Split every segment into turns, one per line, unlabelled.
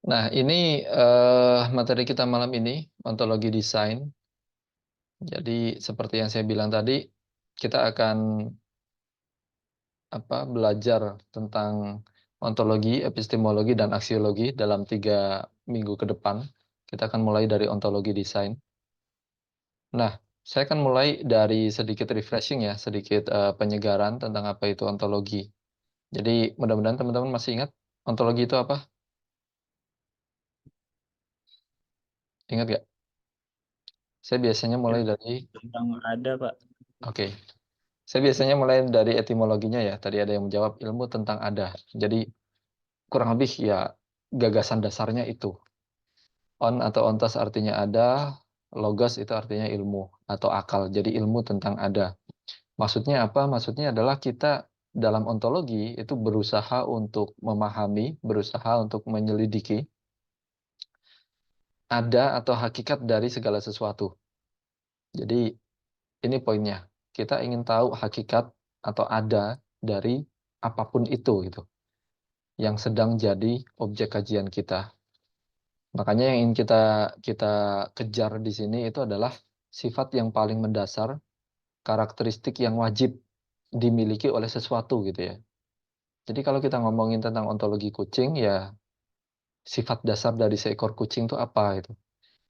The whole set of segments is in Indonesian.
Nah, ini materi kita malam ini, ontologi desain. Jadi, seperti yang saya bilang tadi, kita akan belajar tentang ontologi, epistemologi, dan aksiologi dalam 3 minggu ke depan. Kita akan mulai dari ontologi desain. Nah, saya akan mulai dari sedikit refreshing ya, sedikit penyegaran tentang apa itu ontologi. Jadi, mudah-mudahan teman-teman masih ingat ontologi itu apa? Ingat nggak? Saya biasanya mulai
Ilmu
dari,
yang ada, Pak.
oke. Saya biasanya mulai dari etimologinya ya. Tadi ada yang menjawab ilmu tentang ada. Jadi kurang lebih ya gagasan dasarnya itu. On atau ontos artinya ada, logos itu artinya ilmu atau akal. Jadi ilmu tentang ada. Maksudnya apa? Maksudnya adalah kita dalam ontologi itu berusaha untuk memahami, berusaha untuk menyelidiki ada atau hakikat dari segala sesuatu. Jadi ini poinnya. Kita ingin tahu hakikat atau ada dari apapun itu gitu, yang sedang jadi objek kajian kita. Makanya yang ingin kita kita kejar di sini itu adalah sifat yang paling mendasar, karakteristik yang wajib dimiliki oleh sesuatu gitu ya. Jadi kalau kita ngomongin tentang ontologi kucing ya, sifat dasar dari seekor kucing itu apa itu?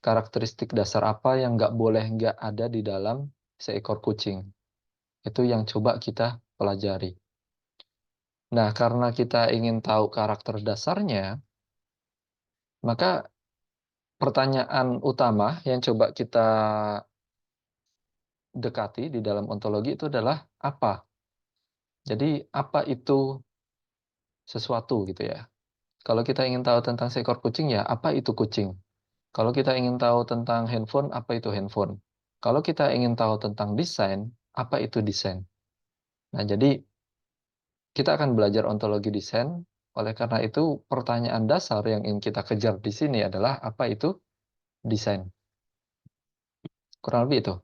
Karakteristik dasar apa yang nggak boleh nggak ada di dalam seekor kucing? Itu yang coba kita pelajari. Nah, karena kita ingin tahu karakter dasarnya, maka pertanyaan utama yang coba kita dekati di dalam ontologi itu adalah apa. Jadi apa itu sesuatu gitu ya. Kalau kita ingin tahu tentang seekor kucing ya apa itu kucing. Kalau kita ingin tahu tentang handphone, apa itu handphone. Kalau kita ingin tahu tentang desain, apa itu desain. Nah, jadi kita akan belajar ontologi desain. Oleh karena itu, pertanyaan dasar yang ingin kita kejar di sini adalah apa itu desain. Kurang lebih itu.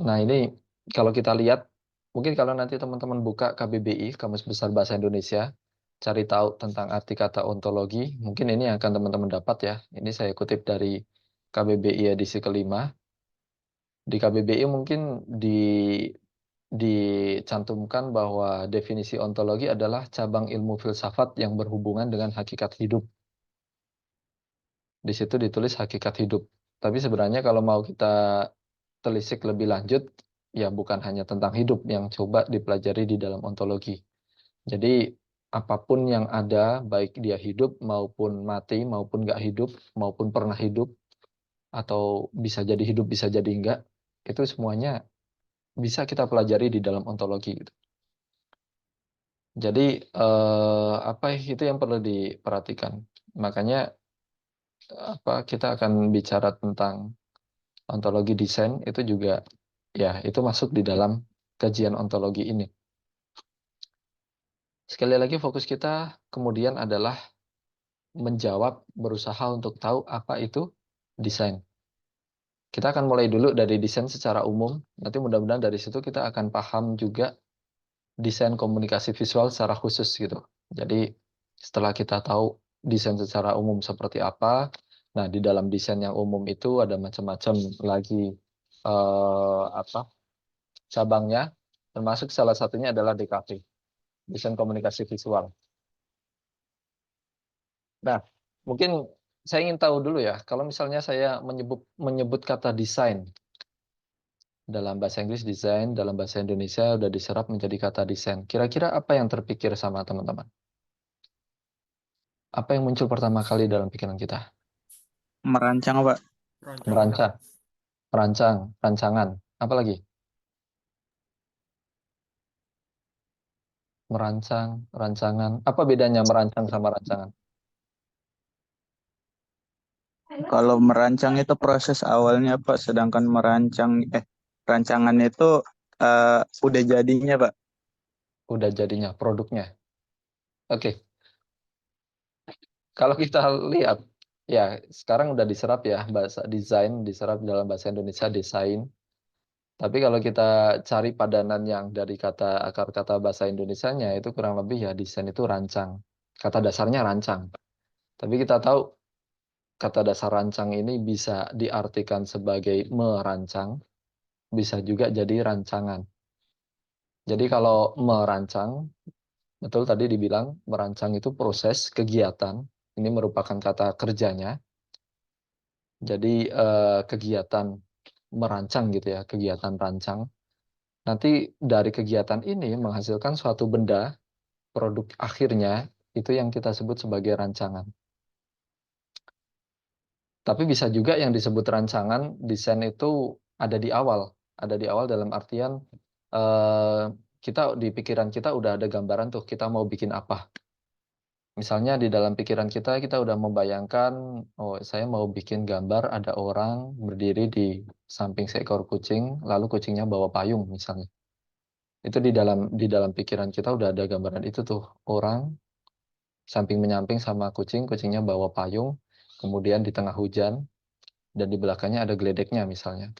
Nah, ini kalau kita lihat, mungkin kalau nanti teman-teman buka KBBI, Kamus Besar Bahasa Indonesia, cari tahu tentang arti kata ontologi, mungkin ini yang akan teman-teman dapat ya. Ini saya kutip dari KBBI edisi kelima. Di KBBI mungkin dicantumkan bahwa definisi ontologi adalah cabang ilmu filsafat yang berhubungan dengan hakikat hidup. Di situ ditulis hakikat hidup. Tapi sebenarnya kalau mau kita telisik lebih lanjut, ya bukan hanya tentang hidup yang coba dipelajari di dalam ontologi. Jadi apapun yang ada, baik dia hidup maupun mati, maupun nggak hidup, maupun pernah hidup, atau bisa jadi hidup, bisa jadi enggak, itu semuanya bisa kita pelajari di dalam ontologi gitu. Jadi apa itu yang perlu diperhatikan. Makanya kita akan bicara tentang ontologi desain itu juga ya itu masuk di dalam kajian ontologi ini. Sekali lagi fokus kita kemudian adalah menjawab, berusaha untuk tahu apa itu desain. Kita akan mulai dulu dari desain secara umum. Nanti mudah-mudahan dari situ kita akan paham juga desain komunikasi visual secara khusus gitu. Jadi setelah kita tahu desain secara umum seperti apa, nah di dalam desain yang umum itu ada macam-macam lagi apa cabangnya, termasuk salah satunya adalah DKV, desain komunikasi visual. Nah, mungkin saya ingin tahu dulu ya, kalau misalnya saya menyebut kata desain dalam bahasa Inggris desain, dalam bahasa Indonesia udah diserap menjadi kata desain. Kira-kira apa yang terpikir sama teman-teman? Apa yang muncul pertama kali dalam pikiran kita?
Merancang, Pak.
Merancang, merancang, rancangan. Apa lagi? Merancang, rancangan. Apa bedanya merancang sama rancangan?
Kalau merancang itu proses awalnya, Pak. Sedangkan rancangan itu udah jadinya, Pak.
Udah jadinya, produknya. Oke, kalau kita lihat, ya sekarang udah diserap ya bahasa desain, diserap dalam bahasa Indonesia desain. Tapi kalau kita cari padanan yang dari kata akar kata bahasa Indonesianya itu kurang lebih ya desain itu rancang. Kata dasarnya rancang. Tapi kita tahu kata dasar rancang ini bisa diartikan sebagai merancang, bisa juga jadi rancangan. Jadi kalau merancang, betul tadi dibilang merancang itu proses kegiatan. Ini merupakan kata kerjanya. Jadi kegiatan merancang gitu ya, kegiatan rancang. Nanti dari kegiatan ini menghasilkan suatu benda, produk akhirnya itu yang kita sebut sebagai rancangan. Tapi bisa juga yang disebut rancangan, desain itu ada di awal. Ada di awal dalam artian eh, kita di pikiran kita udah ada gambaran tuh kita mau bikin apa. Misalnya di dalam pikiran kita udah membayangkan, oh saya mau bikin gambar ada orang berdiri di samping seekor kucing, lalu kucingnya bawa payung misalnya. Itu di dalam pikiran kita udah ada gambaran itu tuh orang samping menyamping sama kucing, kucingnya bawa payung, kemudian di tengah hujan dan di belakangnya ada geledeknya misalnya.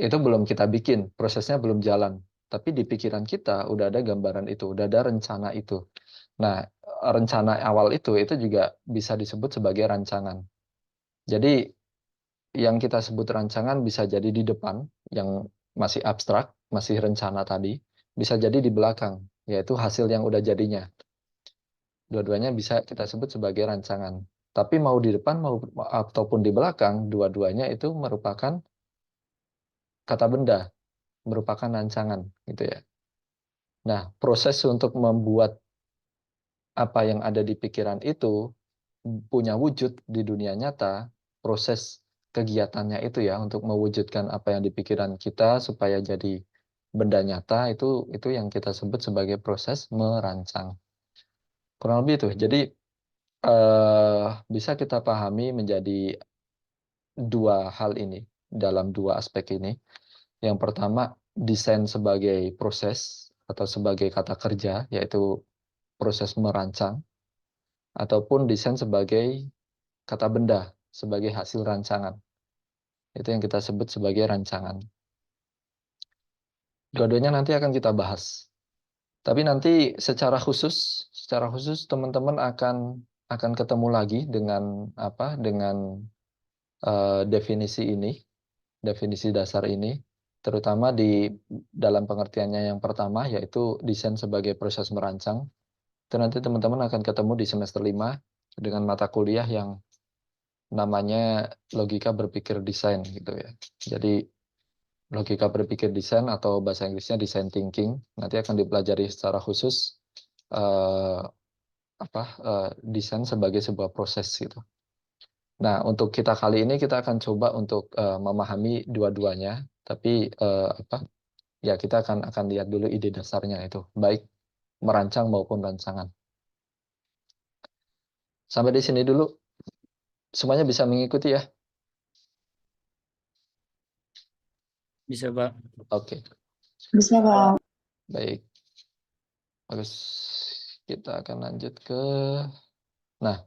Itu belum kita bikin, prosesnya belum jalan. Tapi di pikiran kita udah ada gambaran itu, udah ada rencana itu. Nah, rencana awal itu juga bisa disebut sebagai rancangan. Jadi yang kita sebut rancangan bisa jadi di depan, yang masih abstrak, masih rencana tadi, bisa jadi di belakang, yaitu hasil yang udah jadinya. Dua-duanya bisa kita sebut sebagai rancangan. Tapi mau di depan mau ataupun di belakang, dua-duanya itu merupakan kata benda, merupakan rancangan gitu ya. Nah, proses untuk membuat apa yang ada di pikiran itu punya wujud di dunia nyata, proses kegiatannya itu ya untuk mewujudkan apa yang di pikiran kita supaya jadi benda nyata itu yang kita sebut sebagai proses merancang. Kurang lebih itu. Jadi bisa kita pahami menjadi dua hal ini dalam dua aspek ini. Yang pertama, desain sebagai proses atau sebagai kata kerja, yaitu proses merancang, ataupun desain sebagai kata benda, sebagai hasil rancangan. Itu yang kita sebut sebagai rancangan. Dua-duanya nanti akan kita bahas. Tapi nanti secara khusus teman-teman akan ketemu lagi dengan apa? Dengan definisi ini, definisi dasar ini, terutama di dalam pengertiannya yang pertama yaitu desain sebagai proses merancang. Itu nanti teman-teman akan ketemu di semester 5 dengan mata kuliah yang namanya logika berpikir desain gitu ya. Jadi logika berpikir desain atau bahasa Inggrisnya design thinking nanti akan dipelajari secara khusus eh, desain sebagai sebuah proses gitu. Nah, untuk kita kali ini kita akan coba untuk memahami dua-duanya, tapi ya kita akan lihat dulu ide dasarnya itu, baik merancang maupun rancangan. Sampai di sini dulu, semuanya bisa mengikuti ya.
Bisa, Pak.
Oke,
Bisa, Pak.
baik. Terus kita akan lanjut ke, nah,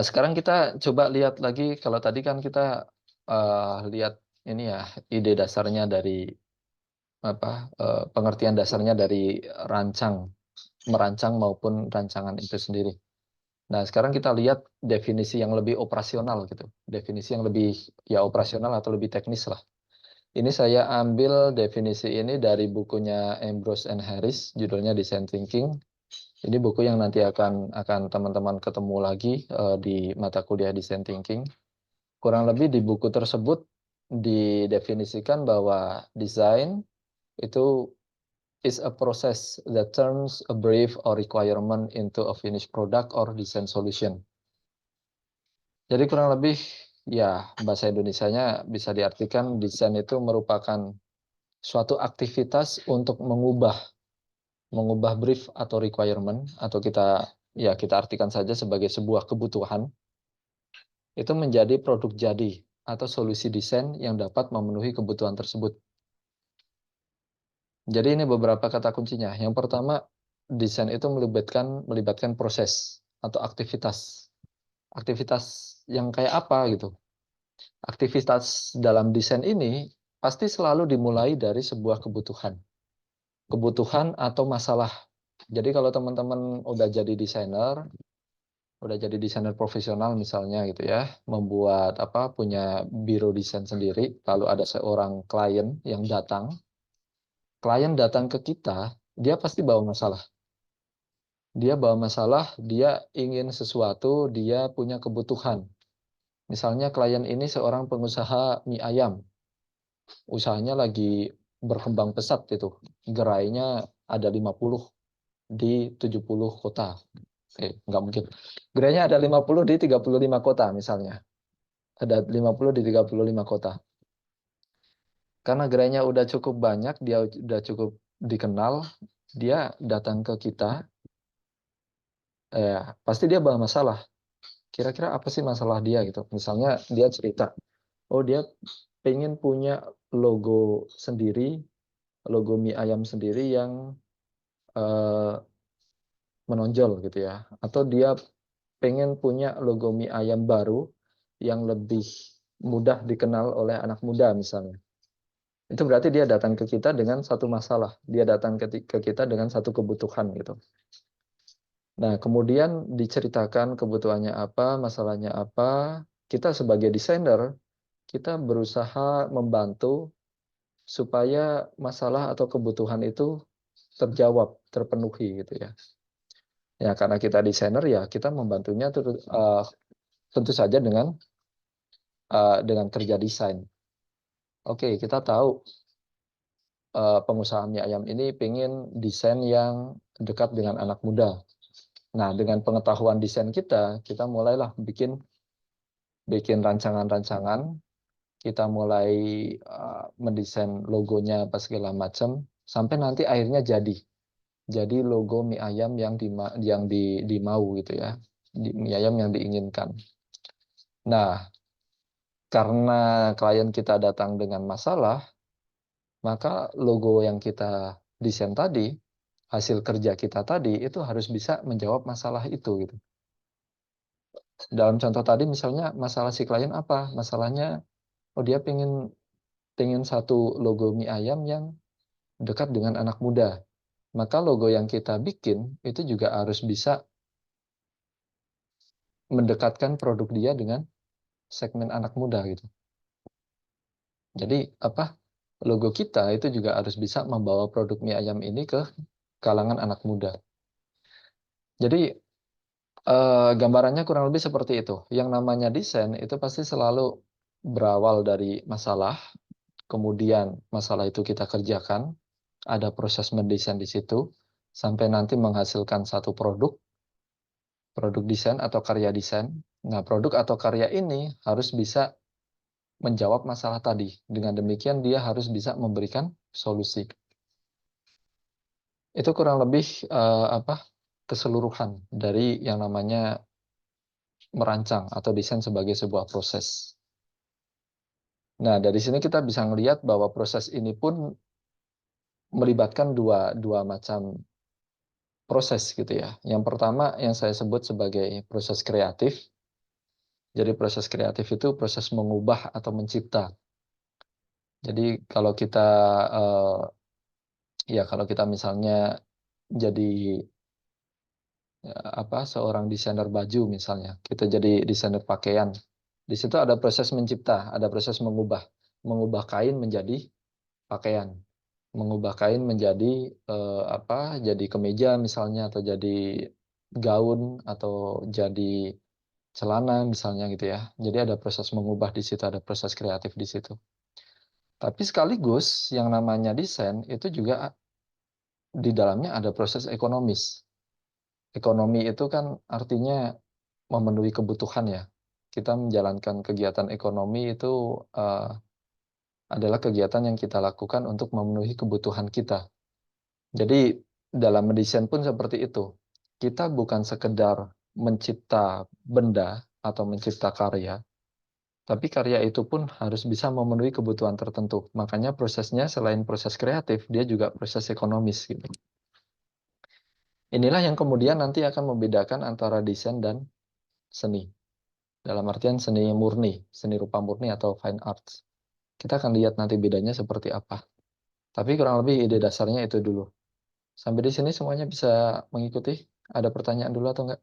sekarang kita coba lihat lagi. Kalau tadi kan kita lihat ini ya ide dasarnya dari pengertian dasarnya dari merancang maupun rancangan itu sendiri. Nah, sekarang kita lihat definisi yang lebih operasional gitu. Definisi yang lebih ya operasional atau lebih teknis lah. Ini saya ambil definisi ini dari bukunya Ambrose and Harris, judulnya Design Thinking. Ini buku yang nanti akan teman-teman ketemu lagi di mata kuliah Design Thinking. Kurang lebih di buku tersebut didefinisikan bahwa desain itu is a process that turns a brief or requirement into a finished product or design solution. Jadi kurang lebih ya bahasa Indonesianya bisa diartikan desain itu merupakan suatu aktivitas untuk mengubah brief atau requirement atau kita artikan saja sebagai sebuah kebutuhan itu menjadi produk jadi atau solusi desain yang dapat memenuhi kebutuhan tersebut. Jadi ini beberapa kata kuncinya. Yang pertama, desain itu melibatkan proses atau aktivitas. Aktivitas yang kayak apa gitu. Aktivitas dalam desain ini pasti selalu dimulai dari sebuah kebutuhan. Kebutuhan atau masalah. Jadi kalau teman-teman udah jadi desainer profesional misalnya gitu ya, membuat punya biro desain sendiri, lalu ada seorang klien datang ke kita, dia pasti bawa masalah. Dia bawa masalah, dia ingin sesuatu, dia punya kebutuhan. Misalnya klien ini seorang pengusaha mie ayam, usahanya lagi berkembang pesat itu. Gerainya ada 50 di 70 kota. Nggak mungkin. Gerainya ada 50 di 35 kota misalnya. Ada 50 di 35 kota. Karena gerainya udah cukup banyak, dia udah cukup dikenal, dia datang ke kita, pasti dia bawa masalah. Kira-kira apa sih masalah dia gitu. Misalnya dia cerita, oh dia pengen punya logo sendiri, logo mie ayam sendiri yang menonjol gitu ya. Atau dia pengen punya logo mie ayam baru yang lebih mudah dikenal oleh anak muda misalnya. Itu berarti dia datang ke kita dengan satu masalah. Dia datang ke kita dengan satu kebutuhan gitu. Nah, kemudian diceritakan kebutuhannya apa, masalahnya apa. Kita sebagai desainer, kita berusaha membantu supaya masalah atau kebutuhan itu terjawab, terpenuhi gitu ya. Ya, karena kita desainer ya kita membantunya tentu saja dengan kerja desain. Oke, kita tahu pengusaha mie ayam ini pengen desain yang dekat dengan anak muda. Nah, dengan pengetahuan desain kita mulailah bikin rancangan-rancangan, kita mulai mendesain logonya apa segala macam, sampai nanti akhirnya jadi logo mie ayam yang dimau gitu ya, mie ayam yang diinginkan. Nah, karena klien kita datang dengan masalah, maka logo yang kita desain tadi, hasil kerja kita tadi itu harus bisa menjawab masalah itu gitu. Dalam contoh tadi misalnya masalah si klien apa? Masalahnya, oh dia pengen satu logo mie ayam yang dekat dengan anak muda. Maka logo yang kita bikin itu juga harus bisa mendekatkan produk dia dengan segmen anak muda gitu. Jadi logo kita itu juga harus bisa membawa produk mie ayam ini ke kalangan anak muda. Jadi gambarannya kurang lebih seperti itu. Yang namanya desain itu pasti selalu berawal dari masalah, kemudian masalah itu kita kerjakan, ada proses mendesain di situ, sampai nanti menghasilkan satu produk desain atau karya desain. Nah, produk atau karya ini harus bisa menjawab masalah tadi. Dengan demikian dia harus bisa memberikan solusi. Itu kurang lebih keseluruhan dari yang namanya merancang atau desain sebagai sebuah proses. Nah, dari sini kita bisa melihat bahwa proses ini pun melibatkan dua macam proses gitu ya. Yang pertama yang saya sebut sebagai proses kreatif. Jadi proses kreatif itu proses mengubah atau mencipta. Jadi eh, kalau kita misalnya jadi seorang desainer baju misalnya, kita jadi desainer pakaian. Di situ ada proses mencipta, ada proses mengubah kain menjadi pakaian, mengubah kain menjadi jadi kemeja misalnya, atau jadi gaun, atau jadi celana misalnya gitu ya. Jadi ada proses mengubah di situ, ada proses kreatif di situ. Tapi sekaligus yang namanya desain itu juga di dalamnya ada proses ekonomis. Ekonomi itu kan artinya memenuhi kebutuhan ya. Kita menjalankan kegiatan ekonomi itu adalah kegiatan yang kita lakukan untuk memenuhi kebutuhan kita. Jadi dalam mendesain pun seperti itu. Kita bukan sekedar mencipta benda atau mencipta karya, tapi karya itu pun harus bisa memenuhi kebutuhan tertentu. Makanya prosesnya selain proses kreatif, dia juga proses ekonomis gitu. Inilah yang kemudian nanti akan membedakan antara desain dan seni. Dalam artian seni murni, seni rupa murni atau fine arts. Kita akan lihat nanti bedanya seperti apa. Tapi kurang lebih ide dasarnya itu dulu. Sampai di sini semuanya bisa mengikuti? Ada pertanyaan dulu atau enggak?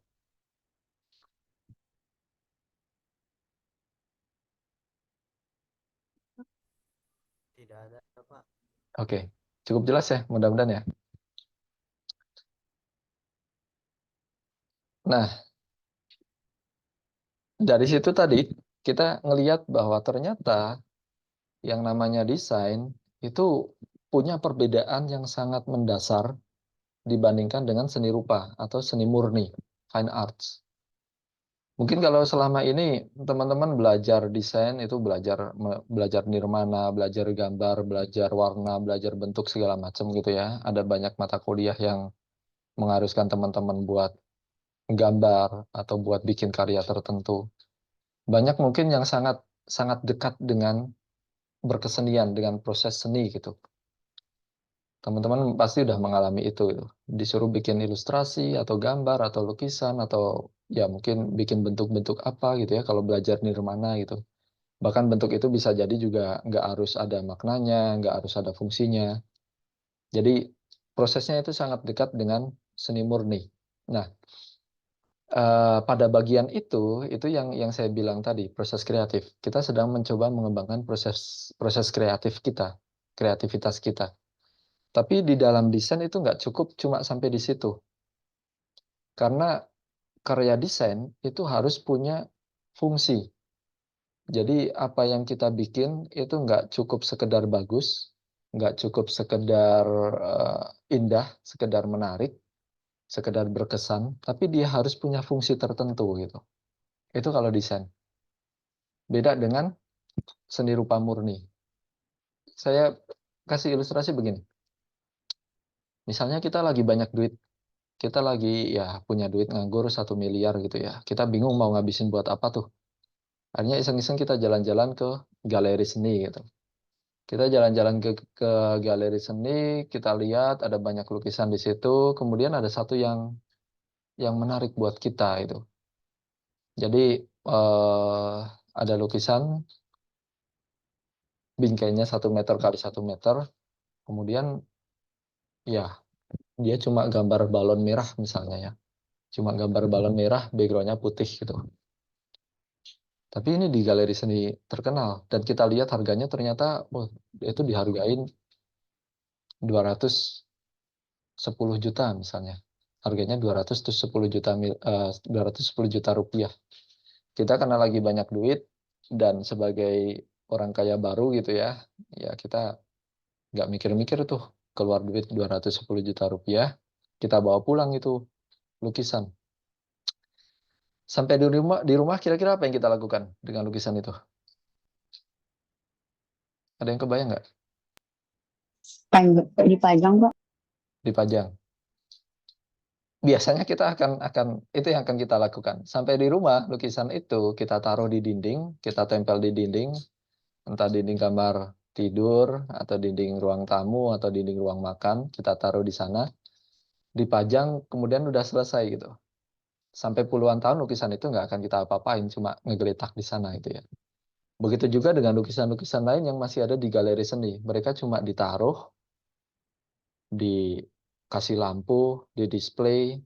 Tidak ada, Pak.
Oke, cukup jelas ya, mudah-mudahan ya. Nah, dari situ tadi kita ngelihat bahwa ternyata yang namanya desain itu punya perbedaan yang sangat mendasar dibandingkan dengan seni rupa atau seni murni, fine arts. Mungkin kalau selama ini teman-teman belajar desain itu belajar nirmana, belajar gambar, belajar warna, belajar bentuk segala macam gitu ya. Ada banyak mata kuliah yang mengharuskan teman-teman buat gambar atau buat bikin karya tertentu. Banyak mungkin yang sangat sangat dekat dengan berkesenian, dengan proses seni gitu. Teman-teman pasti udah mengalami itu gitu. Disuruh bikin ilustrasi atau gambar atau lukisan atau ya mungkin bikin bentuk-bentuk apa gitu ya kalau belajar nirmana gitu. Bahkan bentuk itu bisa jadi juga nggak harus ada maknanya, nggak harus ada fungsinya. Jadi prosesnya itu sangat dekat dengan seni murni. Nah, pada bagian itu yang saya bilang tadi, proses kreatif. Kita sedang mencoba mengembangkan proses proses kreatif kita, kreativitas kita. Tapi di dalam desain itu nggak cukup cuma sampai di situ. Karena karya desain itu harus punya fungsi. Jadi apa yang kita bikin itu nggak cukup sekedar bagus, nggak cukup sekedar indah, sekedar menarik, sekedar berkesan, tapi dia harus punya fungsi tertentu gitu. Itu kalau desain. Beda dengan seni rupa murni. Saya kasih ilustrasi begini. Misalnya kita lagi banyak duit, kita lagi ya punya duit nganggur 1 miliar gitu ya. Kita bingung mau ngabisin buat apa tuh. Akhirnya iseng-iseng kita jalan-jalan ke galeri seni gitu. Kita jalan-jalan ke galeri seni, kita lihat ada banyak lukisan di situ, kemudian ada satu yang menarik buat kita itu. Jadi ada lukisan bingkainya 1 meter kali 1 meter, kemudian ya dia cuma gambar balon merah misalnya ya, cuma gambar balon merah, backgroundnya putih gitu. Tapi ini di galeri seni terkenal dan kita lihat harganya ternyata, oh, itu dihargain 210 juta misalnya. Harganya 210 juta rupiah. Kita karena lagi banyak duit dan sebagai orang kaya baru gitu ya, ya kita nggak mikir-mikir tuh keluar duit 210 juta rupiah, kita bawa pulang itu lukisan. Sampai di rumah kira-kira apa yang kita lakukan dengan lukisan itu? Ada yang kebayang nggak?
Dipajang, Pak.
Dipajang. Biasanya kita akan itu yang akan kita lakukan. Sampai di rumah lukisan itu kita taruh di dinding, kita tempel di dinding, entah dinding kamar tidur atau dinding ruang tamu atau dinding ruang makan, kita taruh di sana, dipajang, kemudian udah selesai gitu. Sampai puluhan tahun lukisan itu nggak akan kita apa-apain, cuma ngegeletak di sana itu ya. Begitu juga dengan lukisan-lukisan lain yang masih ada di galeri seni. Mereka cuma ditaruh, dikasih lampu, di display,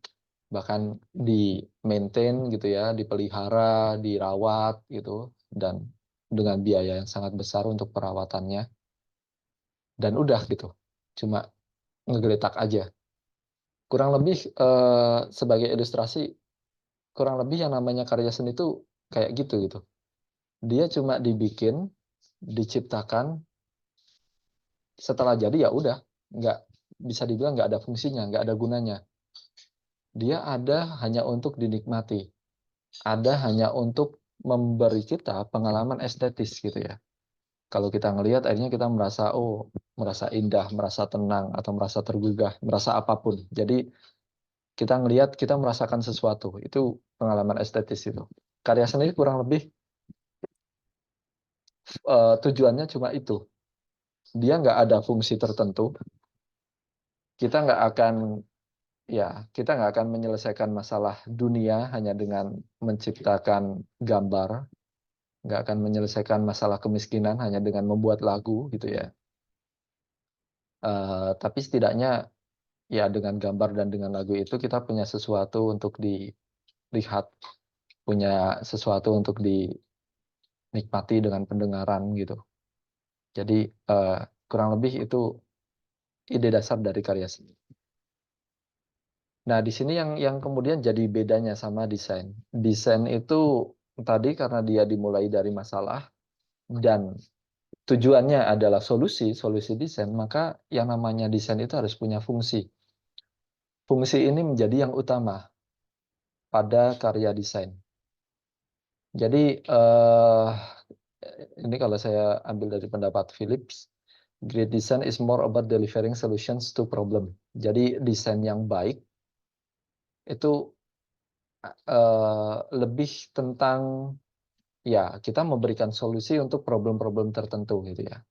bahkan di maintain gitu ya, dipelihara, dirawat gitu, dan dengan biaya yang sangat besar untuk perawatannya. Dan udah gitu, cuma ngegeletak aja. Kurang lebih sebagai ilustrasi, kurang lebih yang namanya karya seni itu kayak gitu gitu. Dia cuma dibikin, diciptakan, setelah jadi ya udah, nggak bisa dibilang nggak ada fungsinya, nggak ada gunanya. Dia ada hanya untuk dinikmati, ada hanya untuk memberi kita pengalaman estetis gitu ya. Kalau kita ngelihat akhirnya kita merasa, oh, merasa indah, merasa tenang atau merasa tergugah, merasa apapun. Jadi kita ngelihat, kita merasakan sesuatu, itu pengalaman estetis itu. Karya seni kurang lebih tujuannya cuma itu. Dia nggak ada fungsi tertentu. Kita nggak akan ya kita nggak akan menyelesaikan masalah dunia hanya dengan menciptakan gambar, nggak akan menyelesaikan masalah kemiskinan hanya dengan membuat lagu gitu ya. Tapi setidaknya ya dengan gambar dan dengan lagu itu kita punya sesuatu untuk dilihat, punya sesuatu untuk dinikmati dengan pendengaran gitu. Jadi kurang lebih itu ide dasar dari karya seni. Nah, di sini yang kemudian jadi bedanya sama desain. Desain itu tadi karena dia dimulai dari masalah dan tujuannya adalah solusi desain, maka yang namanya desain itu harus punya fungsi. Fungsi ini menjadi yang utama pada karya desain. Jadi ini kalau saya ambil dari pendapat Phillips, great design is more about delivering solutions to problem. Jadi desain yang baik itu lebih tentang ya kita memberikan solusi untuk problem-problem tertentu gitu ya.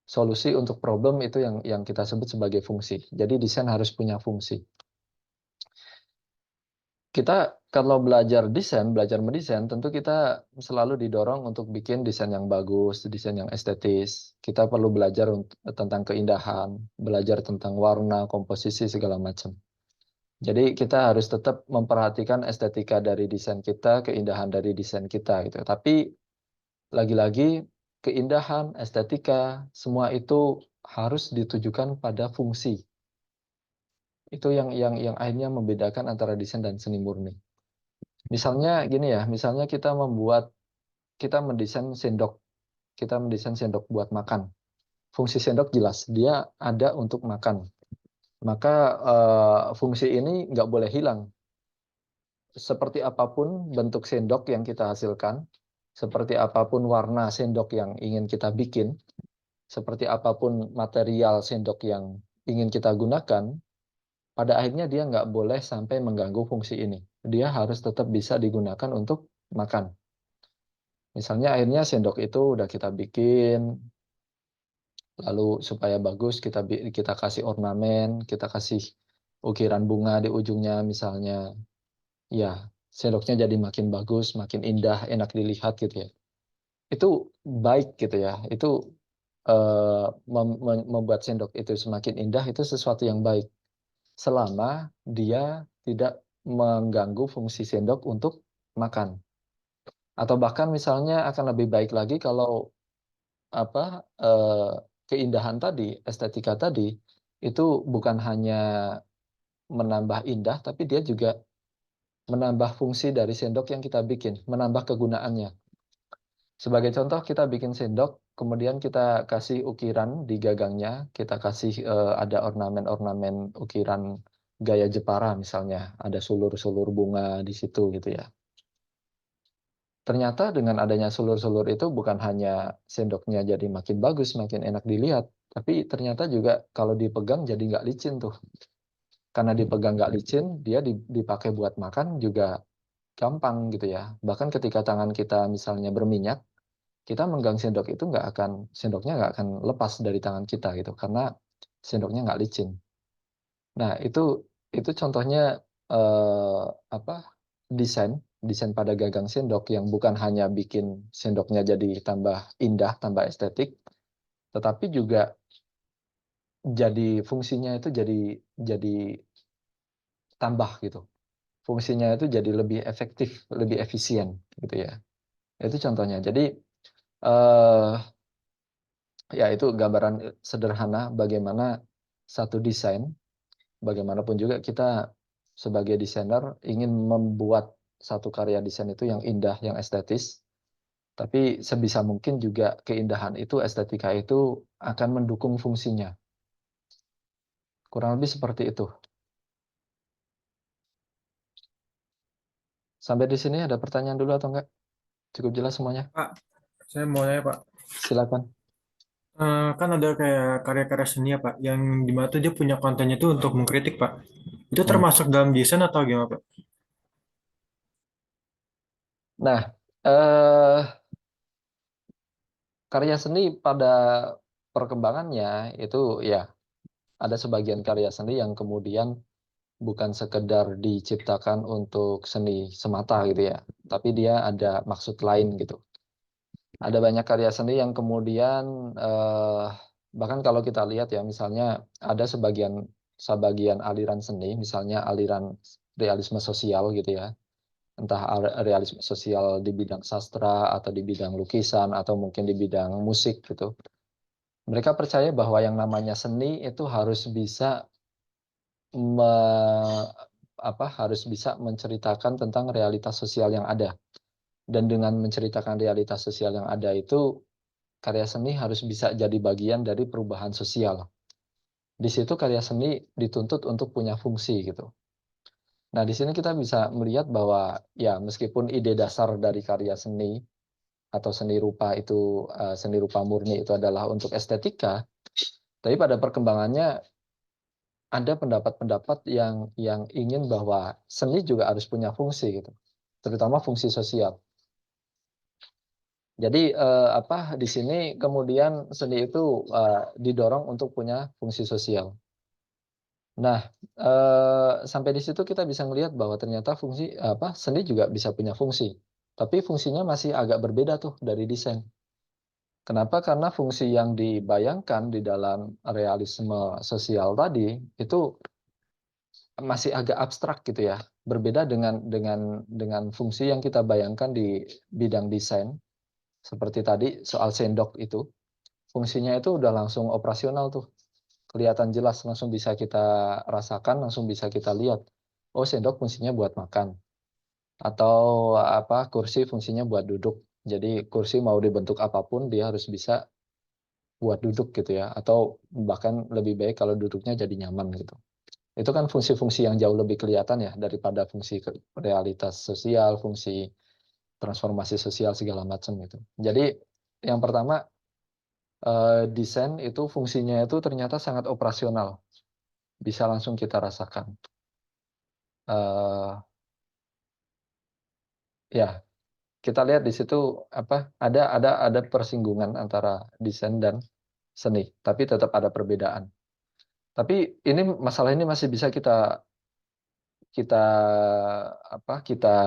Solusi untuk problem itu yang kita sebut sebagai fungsi. Jadi desain harus punya fungsi. Kita kalau belajar desain, belajar mendesain, tentu kita selalu didorong untuk bikin desain yang bagus, desain yang estetis. Kita perlu belajar tentang keindahan, belajar tentang warna, komposisi, segala macam. Jadi kita harus tetap memperhatikan estetika dari desain kita, keindahan dari desain kita gitu. Tapi lagi-lagi keindahan, estetika, semua itu harus ditujukan pada fungsi. Itu yang akhirnya membedakan antara desain dan seni murni. Misalnya gini ya, misalnya kita mendesain sendok, buat makan. Fungsi sendok jelas, dia ada untuk makan. Maka fungsi ini nggak boleh hilang. Seperti apapun bentuk sendok yang kita hasilkan, seperti apapun warna sendok yang ingin kita bikin, seperti apapun material sendok yang ingin kita gunakan, pada akhirnya dia nggak boleh sampai mengganggu fungsi ini. Dia harus tetap bisa digunakan untuk makan. Misalnya akhirnya sendok itu udah kita bikin, lalu supaya bagus kita kasih ornamen, kita kasih ukiran bunga di ujungnya misalnya. Ya, sendoknya jadi makin bagus, makin indah, enak dilihat gitu ya. Itu baik gitu ya. Itu membuat sendok itu semakin indah itu sesuatu yang baik. Selama dia tidak mengganggu fungsi sendok untuk makan. Atau bahkan misalnya akan lebih baik lagi kalau keindahan tadi, estetika tadi itu bukan hanya menambah indah, tapi dia juga menambah fungsi dari sendok yang kita bikin, menambah kegunaannya. Sebagai contoh, kita bikin sendok, kemudian kita kasih ukiran di gagangnya, kita kasih ada ornamen-ornamen ukiran gaya Jepara misalnya, ada sulur-sulur bunga di situ gitu ya. Ternyata dengan adanya sulur-sulur itu bukan hanya sendoknya jadi makin bagus, makin enak dilihat, tapi ternyata juga kalau dipegang jadi nggak licin tuh. Karena dipegang nggak licin, dia dipakai buat makan juga gampang gitu ya. Bahkan ketika tangan kita misalnya berminyak, kita megang sendok itu sendoknya nggak akan lepas dari tangan kita gitu, karena sendoknya nggak licin. Nah itu contohnya apa desain pada gagang sendok yang bukan hanya bikin sendoknya jadi tambah indah, tambah estetik, tetapi juga jadi fungsinya itu jadi tambah gitu. Fungsinya itu jadi lebih efektif, lebih efisien gitu ya. Itu contohnya. Jadi eh, ya itu gambaran sederhana bagaimana satu desain, bagaimanapun juga kita sebagai desainer ingin membuat satu karya desain itu yang indah, yang estetis, tapi sebisa mungkin juga keindahan itu, estetika itu akan mendukung fungsinya. Kurang lebih seperti itu. Sampai di sini ada pertanyaan dulu atau enggak? Cukup jelas semuanya?
Pak, saya mau nanya Pak.
Silakan.
Kan ada kayak karya-karya seni ya Pak, yang dimana tuh dia punya kontennya tuh untuk mengkritik Pak. Itu termasuk dalam desain atau gimana Pak?
Nah, karya seni pada perkembangannya itu ya ada sebagian karya seni yang kemudian bukan sekedar diciptakan untuk seni semata gitu ya, tapi dia ada maksud lain gitu. Ada banyak karya seni yang kemudian bahkan kalau kita lihat ya, misalnya ada sebagian aliran seni, misalnya aliran realisme sosial gitu ya, entah realisme sosial di bidang sastra atau di bidang lukisan atau mungkin di bidang musik gitu. Mereka percaya bahwa yang namanya seni itu harus bisa menceritakan tentang realitas sosial yang ada. Dan dengan menceritakan realitas sosial yang ada itu, karya seni harus bisa jadi bagian dari perubahan sosial. Di situ karya seni dituntut untuk punya fungsi gitu. Nah, di sini kita bisa melihat bahwa ya meskipun ide dasar dari karya seni atau seni rupa itu seni rupa murni itu adalah untuk estetika, tapi pada perkembangannya ada pendapat-pendapat yang ingin bahwa seni juga harus punya fungsi gitu, terutama fungsi sosial. Jadi di sini kemudian seni itu didorong untuk punya fungsi sosial. Nah, sampai di situ kita bisa melihat bahwa ternyata seni juga bisa punya fungsi. Tapi fungsinya masih agak berbeda tuh dari desain. Kenapa? Karena fungsi yang dibayangkan di dalam realisme sosial tadi itu masih agak abstrak gitu ya. Berbeda dengan fungsi yang kita bayangkan di bidang desain. Seperti tadi soal sendok itu. Fungsinya itu udah langsung operasional tuh. Kelihatan jelas, langsung bisa kita rasakan, langsung bisa kita lihat. Oh, sendok fungsinya buat makan. Atau kursi fungsinya buat duduk. Jadi kursi mau dibentuk apapun dia harus bisa buat duduk gitu ya. Atau bahkan lebih baik kalau duduknya jadi nyaman gitu. Itu kan fungsi-fungsi yang jauh lebih kelihatan ya daripada fungsi realitas sosial, fungsi transformasi sosial segala macam gitu. Jadi yang pertama desain itu fungsinya itu ternyata sangat operasional, bisa langsung kita rasakan. Ya, kita lihat di situ ada persinggungan antara desain dan seni, tapi tetap ada perbedaan. Tapi masalah ini masih bisa kita kita kita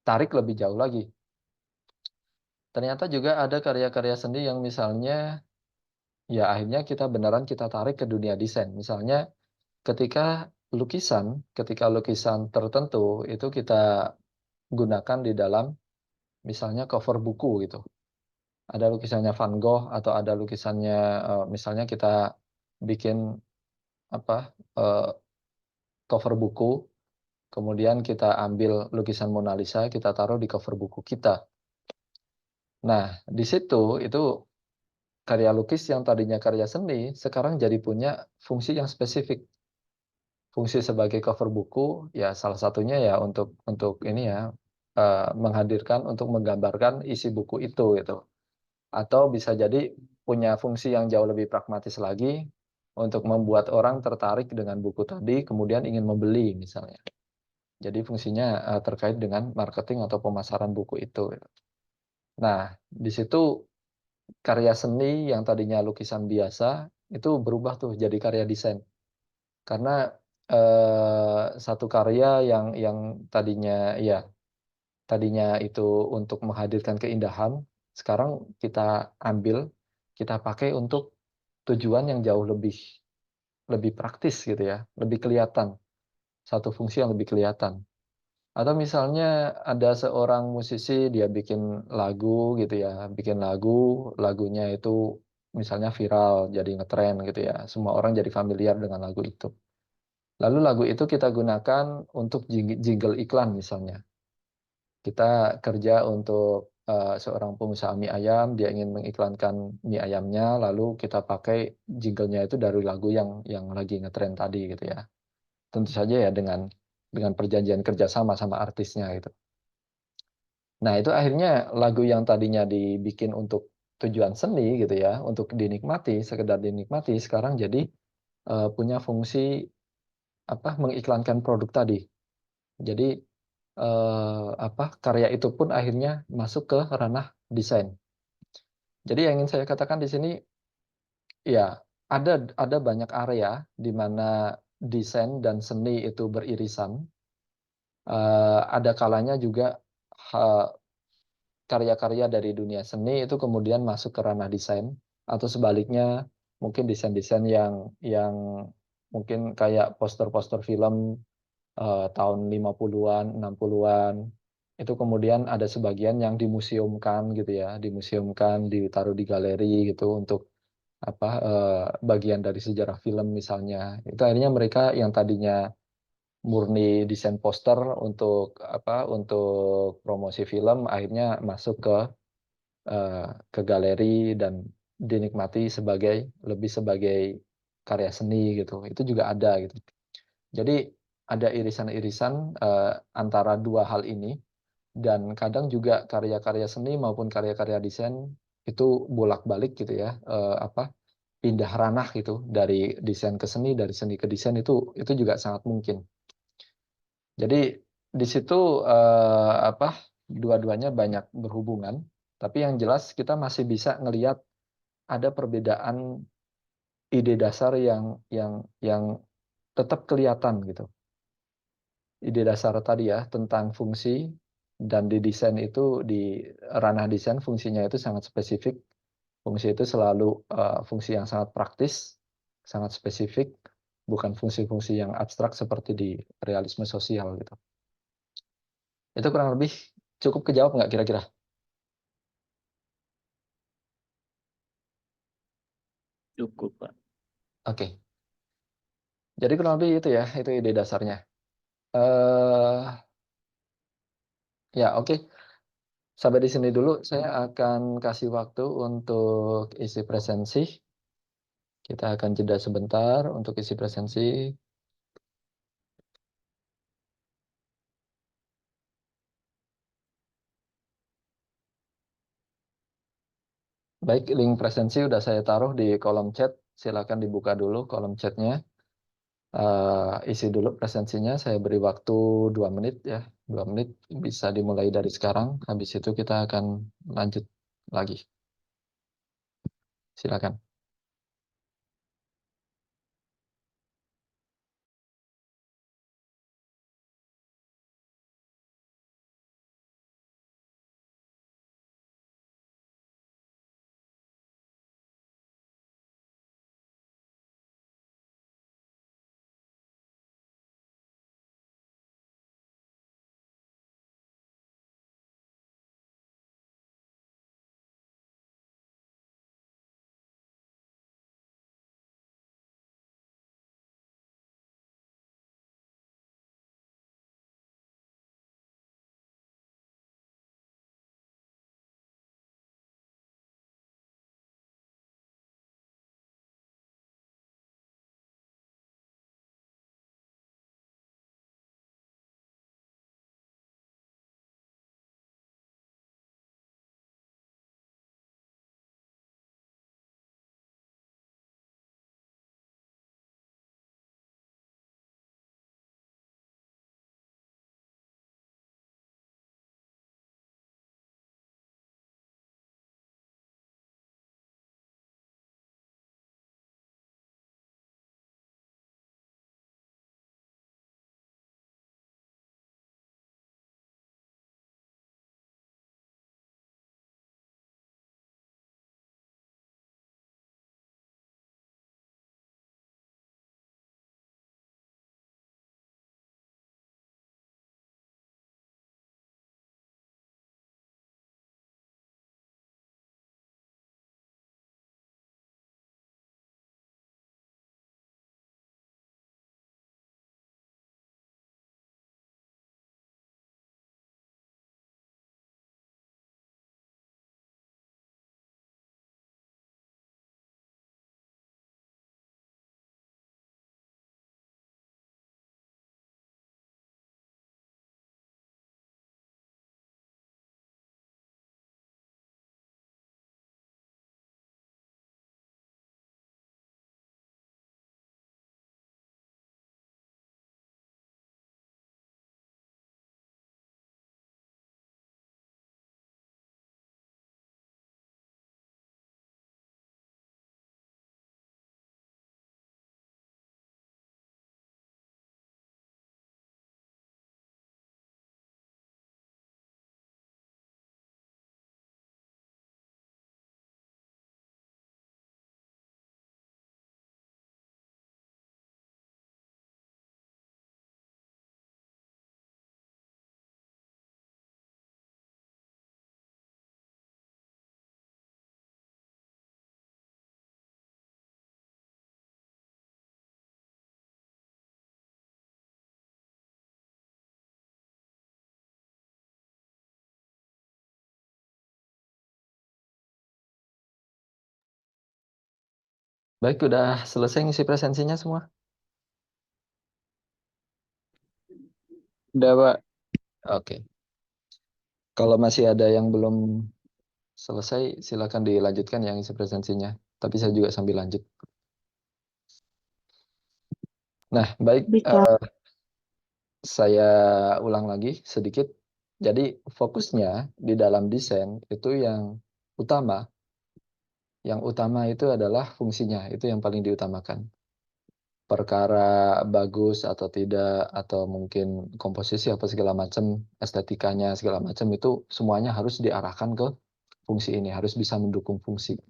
tarik lebih jauh lagi. Ternyata juga ada karya-karya seni yang misalnya ya akhirnya kita beneran kita tarik ke dunia desain. Misalnya ketika lukisan tertentu itu kita gunakan di dalam misalnya cover buku gitu. Ada lukisannya Van Gogh atau ada lukisannya misalnya kita bikin cover buku, kemudian kita ambil lukisan Mona Lisa, kita taruh di cover buku kita. Nah, di situ itu karya lukis yang tadinya karya seni sekarang jadi punya fungsi yang spesifik. Fungsi sebagai cover buku ya salah satunya ya untuk ini ya menghadirkan untuk menggambarkan isi buku itu gitu. Atau bisa jadi punya fungsi yang jauh lebih pragmatis lagi untuk membuat orang tertarik dengan buku tadi kemudian ingin membeli misalnya. Jadi fungsinya terkait dengan marketing atau pemasaran buku itu gitu. Nah, di situ karya seni yang tadinya lukisan biasa itu berubah tuh jadi karya desain. Karena satu karya yang tadinya itu untuk menghadirkan keindahan, sekarang kita ambil, kita pakai untuk tujuan yang jauh lebih praktis gitu ya, lebih kelihatan, satu fungsi yang lebih kelihatan. Atau misalnya ada seorang musisi dia bikin lagu gitu ya, bikin lagunya itu misalnya viral, jadi ngetren gitu ya, semua orang jadi familiar dengan lagu itu. Lalu lagu itu kita gunakan untuk jingle iklan misalnya. Kita kerja untuk seorang pengusaha mie ayam, dia ingin mengiklankan mie ayamnya, lalu kita pakai jinglenya itu dari lagu yang lagi ngetren tadi gitu ya. Tentu saja ya dengan perjanjian kerjasama sama artisnya gitu. Nah itu akhirnya lagu yang tadinya dibikin untuk tujuan seni gitu ya, untuk dinikmati, sekedar dinikmati, sekarang jadi punya fungsi mengiklankan produk tadi. Jadi karya itu pun akhirnya masuk ke ranah desain. Jadi yang ingin saya katakan di sini ya ada banyak area di mana desain dan seni itu beririsan, ada kalanya juga karya-karya dari dunia seni itu kemudian masuk ke ranah desain, atau sebaliknya mungkin desain-desain yang mungkin kayak poster-poster film tahun 50-an, 60-an, itu kemudian ada sebagian yang dimuseumkan gitu ya, dimuseumkan, ditaruh di galeri gitu untuk bagian dari sejarah film misalnya. Itu akhirnya mereka yang tadinya murni desain poster untuk promosi film akhirnya masuk ke galeri dan dinikmati lebih sebagai karya seni gitu. Itu juga ada gitu. Jadi ada irisan-irisan antara dua hal ini, dan kadang juga karya-karya seni maupun karya-karya desain itu bolak-balik gitu ya, pindah ranah gitu dari desain ke seni, dari seni ke desain, itu juga sangat mungkin. Jadi di situ dua-duanya banyak berhubungan, tapi yang jelas kita masih bisa ngelihat ada perbedaan ide dasar yang tetap kelihatan gitu. Ide dasar tadi ya tentang fungsi, dan di desain itu, di ranah desain fungsinya itu sangat spesifik. Fungsi itu selalu fungsi yang sangat praktis, sangat spesifik, bukan fungsi-fungsi yang abstrak seperti di realisme sosial gitu. Itu kurang lebih cukup kejawab nggak kira-kira?
Cukup, Pak.
Oke. Jadi kurang lebih itu ya, itu ide dasarnya. eh Ya, oke. Sampai di sini dulu. Saya akan kasih waktu untuk isi presensi. Kita akan jeda sebentar untuk isi presensi. Baik, link presensi udah saya taruh di kolom chat. Silakan dibuka dulu kolom chatnya. Isi dulu presensinya. Saya beri waktu 2 menit ya. 2 menit bisa dimulai dari sekarang. Habis itu kita akan lanjut lagi. Silakan. Baik, udah selesai ngisi presensinya semua?
Udah, Pak.
Oke. Kalau masih ada yang belum selesai, silakan dilanjutkan yang isi presensinya. Tapi saya juga sambil lanjut. Nah, baik,
Bisa.
saya ulang lagi sedikit. Jadi fokusnya di dalam desain itu yang utama itu adalah fungsinya, itu yang paling diutamakan. Perkara bagus atau tidak, atau mungkin komposisi apa segala macam, estetikanya segala macam itu semuanya harus diarahkan ke fungsi ini, harus bisa mendukung fungsi.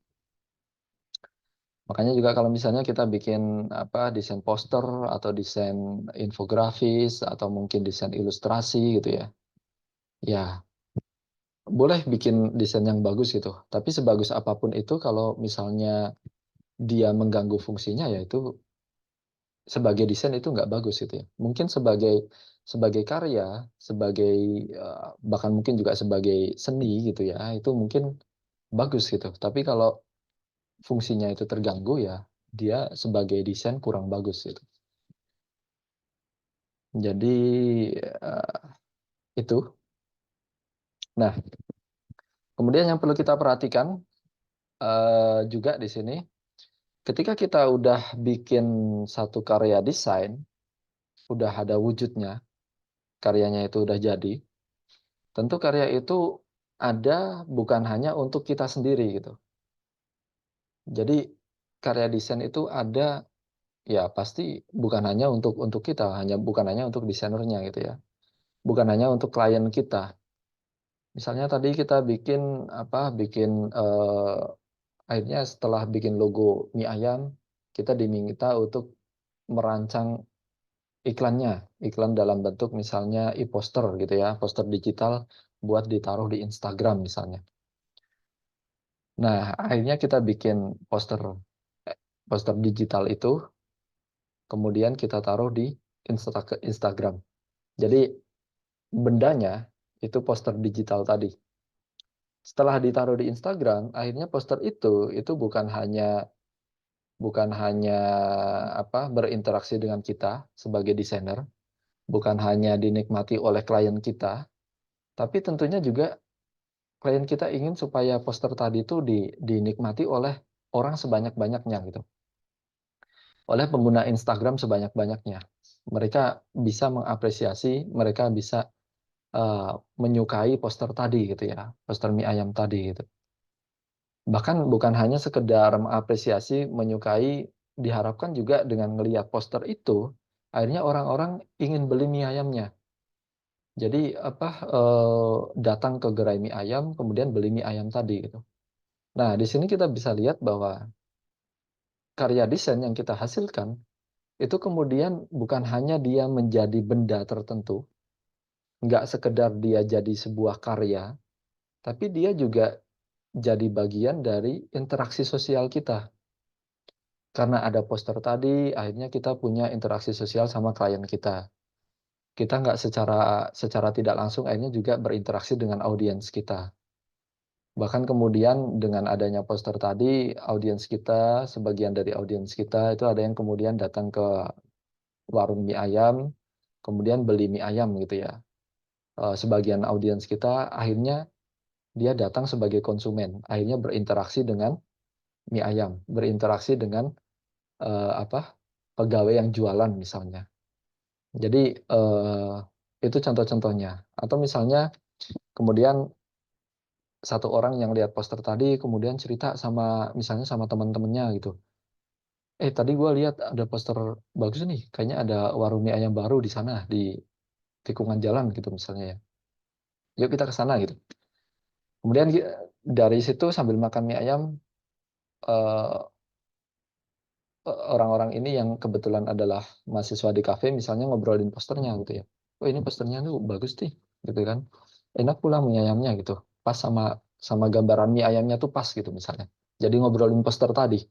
Makanya juga kalau misalnya kita bikin desain poster atau desain infografis atau mungkin desain ilustrasi gitu ya. Ya, boleh bikin desain yang bagus gitu. Tapi sebagus apapun itu kalau misalnya dia mengganggu fungsinya ya itu sebagai desain itu nggak bagus gitu ya. Mungkin sebagai karya, sebagai bahkan mungkin juga sebagai seni gitu ya, itu mungkin bagus gitu. Tapi kalau fungsinya itu terganggu ya dia sebagai desain kurang bagus gitu. Jadi itu. Nah, kemudian yang perlu kita perhatikan juga di sini, ketika kita udah bikin satu karya desain, udah ada wujudnya, karyanya itu udah jadi, tentu karya itu ada bukan hanya untuk kita sendiri gitu. Jadi karya desain itu ada ya pasti bukan hanya untuk kita, bukan hanya untuk desainernya gitu ya. Bukan hanya untuk klien kita. Misalnya tadi kita akhirnya setelah bikin logo mie ayam, kita diminta untuk merancang iklannya, iklan dalam bentuk misalnya e-poster gitu ya, poster digital buat ditaruh di Instagram misalnya. Nah, akhirnya kita bikin poster digital itu, kemudian kita taruh di Instagram. Jadi bendanya itu poster digital tadi. Setelah ditaruh di Instagram, akhirnya poster itu bukan hanya berinteraksi dengan kita sebagai desainer, bukan hanya dinikmati oleh klien kita, tapi tentunya juga klien kita ingin supaya poster tadi itu dinikmati oleh orang sebanyak-banyaknya gitu. Oleh pengguna Instagram sebanyak-banyaknya. Mereka bisa mengapresiasi, mereka bisa menyukai poster tadi gitu ya, poster mie ayam tadi gitu. Bahkan bukan hanya sekedar mengapresiasi, menyukai, diharapkan juga dengan melihat poster itu, akhirnya orang-orang ingin beli mie ayamnya. Jadi datang ke gerai mie ayam, kemudian beli mie ayam tadi gitu. Nah, di sini kita bisa lihat bahwa karya desain yang kita hasilkan itu kemudian bukan hanya dia menjadi benda tertentu, nggak sekedar dia jadi sebuah karya, tapi dia juga jadi bagian dari interaksi sosial kita. Karena ada poster tadi, akhirnya kita punya interaksi sosial sama klien kita. Kita nggak secara tidak langsung akhirnya juga berinteraksi dengan audiens kita. Bahkan kemudian dengan adanya poster tadi, audiens kita, sebagian dari audiens kita itu ada yang kemudian datang ke warung mie ayam, kemudian beli mie ayam gitu ya. Sebagian audiens kita akhirnya dia datang sebagai konsumen, akhirnya berinteraksi dengan mie ayam, berinteraksi dengan pegawai yang jualan misalnya. Jadi itu contoh-contohnya. Atau misalnya kemudian satu orang yang lihat poster tadi kemudian cerita misalnya sama teman-temannya gitu. Tadi gue lihat ada poster bagus nih, kayaknya ada warung mie ayam baru di sana di tikungan jalan gitu misalnya ya. Yuk kita ke sana gitu. Kemudian dari situ sambil makan mie ayam eh, orang-orang ini yang kebetulan adalah mahasiswa di kafe misalnya ngobrolin posternya gitu ya. Oh ini posternya tuh bagus sih gitu kan. Enak pula mie ayamnya gitu. Pas sama gambaran mie ayamnya tuh pas gitu misalnya. Jadi ngobrolin poster tadi.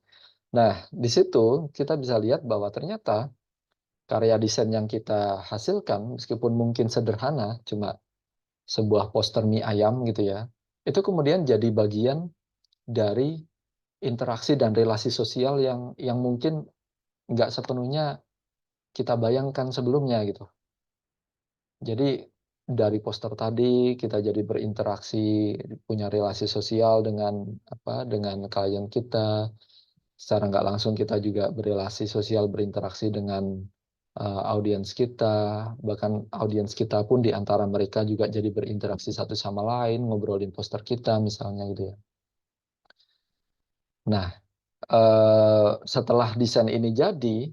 Nah, di situ kita bisa lihat bahwa ternyata karya desain yang kita hasilkan meskipun mungkin sederhana, cuma sebuah poster mie ayam gitu ya. Itu kemudian jadi bagian dari interaksi dan relasi sosial yang mungkin nggak sepenuhnya kita bayangkan sebelumnya gitu. Jadi dari poster tadi kita jadi berinteraksi, punya relasi sosial dengan klien kita. Secara nggak langsung kita juga berrelasi sosial, berinteraksi dengan audiens kita, bahkan audiens kita pun di antara mereka juga jadi berinteraksi satu sama lain, ngobrolin poster kita misalnya gitu ya. Nah, setelah desain ini jadi,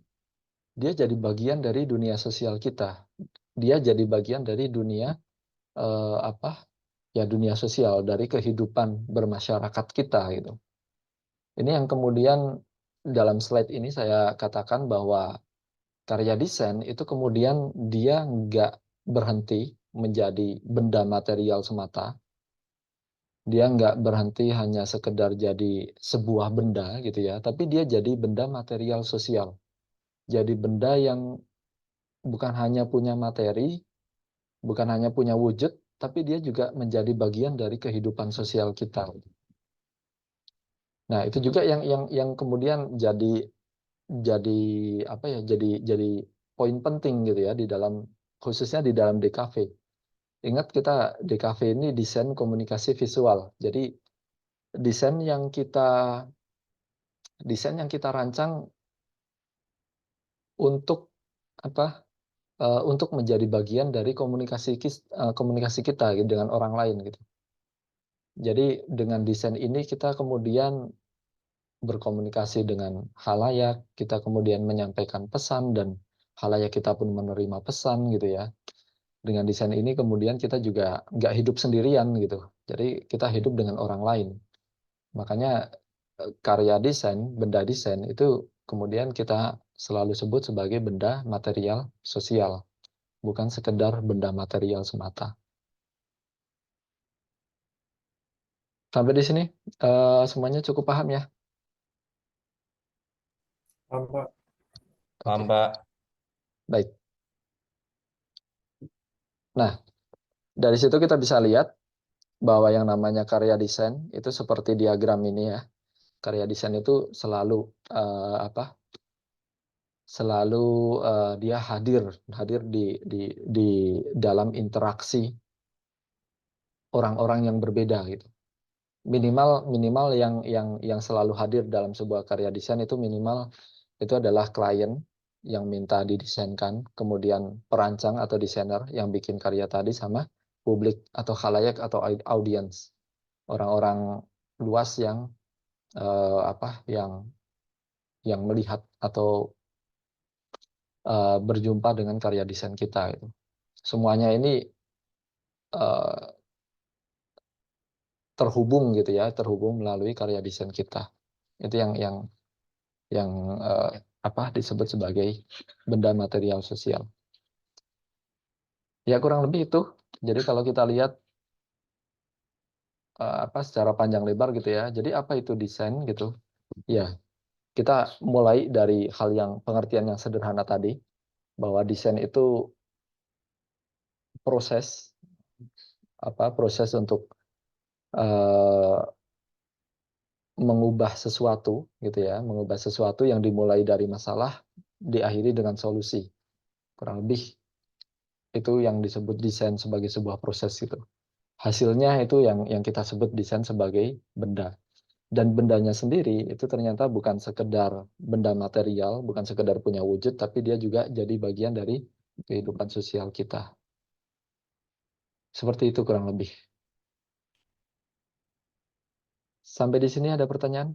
dia jadi bagian dari dunia sosial kita. Dia jadi bagian dari dunia dunia sosial, dari kehidupan bermasyarakat kita gitu. Ini yang kemudian dalam slide ini saya katakan bahwa karya desain itu kemudian dia nggak berhenti menjadi benda material semata. Dia nggak berhenti hanya sekedar jadi sebuah benda gitu ya, tapi dia jadi benda material sosial. Jadi benda yang bukan hanya punya materi, bukan hanya punya wujud, tapi dia juga menjadi bagian dari kehidupan sosial kita. Nah, itu juga yang kemudian jadi jadi poin penting gitu ya di dalam, khususnya di dalam DKV. Ingat, kita DKV ini desain komunikasi visual. Jadi desain yang kita rancang untuk apa? Untuk menjadi bagian dari komunikasi kita gitu, dengan orang lain gitu. Jadi dengan desain ini kita kemudian berkomunikasi dengan khalayak, kita kemudian menyampaikan pesan dan khalayak kita pun menerima pesan gitu ya. Dengan desain ini kemudian kita juga nggak hidup sendirian gitu. Jadi kita hidup dengan orang lain. Makanya karya desain, benda desain itu kemudian kita selalu sebut sebagai benda material sosial, bukan sekedar benda material semata. Sampai di sini semuanya cukup paham ya?
Paham, Pak.
Paham,
Oke,
Pak.
baik. Nah, dari situ kita bisa lihat bahwa yang namanya karya desain itu seperti diagram ini ya. Karya desain itu selalu dia hadir di dalam interaksi orang-orang yang berbeda gitu. Minimal yang selalu hadir dalam sebuah karya desain itu minimal itu adalah klien yang minta didesainkan, kemudian perancang atau desainer yang bikin karya tadi, sama publik atau khalayak atau audiens, orang-orang luas yang yang melihat atau berjumpa dengan karya desain kita itu. Semuanya ini terhubung gitu ya, terhubung melalui karya desain kita. Itu yang disebut sebagai benda material sosial. Ya kurang lebih itu. Jadi kalau kita lihat secara panjang lebar gitu ya. Jadi apa itu desain gitu? Ya, kita mulai dari hal yang pengertian yang sederhana tadi, bahwa desain itu proses untuk mengubah sesuatu gitu ya, mengubah sesuatu yang dimulai dari masalah diakhiri dengan solusi. Kurang lebih itu yang disebut desain sebagai sebuah proses gitu. Hasilnya itu yang kita sebut desain sebagai benda. Dan bendanya sendiri itu ternyata bukan sekedar benda material, bukan sekedar punya wujud, tapi dia juga jadi bagian dari kehidupan sosial kita. Seperti itu kurang lebih. Sampai di sini ada pertanyaan?